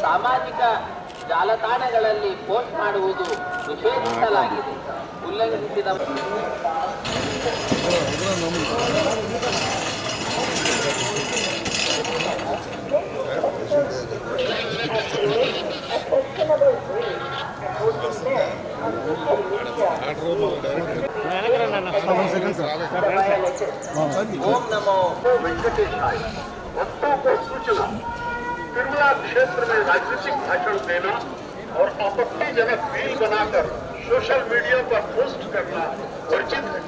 ಸಾಮಾಜಿಕ ಜಾಲತಾಣಗಳಲ್ಲಿ ಪೋಸ್ಟ್ ಮಾಡುವುದು ನಿಷೇಧಿಸಲಾಗಿದೆ. ಉಲ್ಲಂಘಿಸಿದ ओम नमो वेंकटेशाय। वक्ताओं को सूचना, तिरुमला क्षेत्र में राजनीतिक भाषण देना और आपत्तिजनक रील बनाकर सोशल मीडिया पर पोस्ट करना वर्जित है।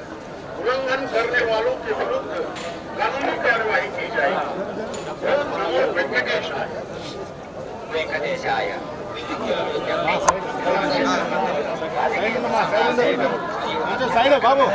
उल्लंघन करने वालों के विरुद्ध कानूनी कार्रवाई की जाएगी। ओम नमो वेंकटेशाय। वेंकटेशाय సైడ్ బాబు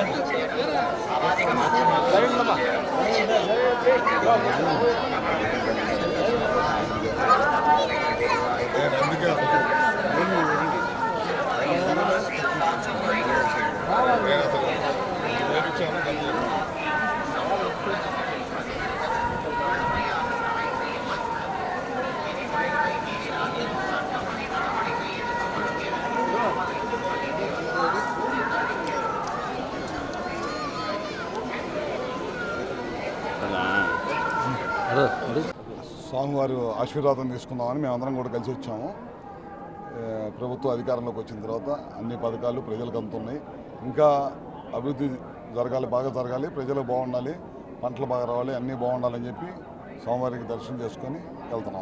స్వామివారి ఆశీర్వాదం తీసుకుందామని మేమందరం కూడా కలిసి వచ్చాము. ప్రభుత్వ అధికారంలోకి వచ్చిన తర్వాత అన్ని పథకాలు ప్రజలకు అందుతున్నాయి. ఇంకా అభివృద్ధి జరగాలి, బాగా జరగాలి, ప్రజలు బాగుండాలి, పంటలు బాగా రావాలి, అన్నీ బాగుండాలని చెప్పి స్వామివారికి దర్శనం చేసుకొని వెళ్తున్నాం.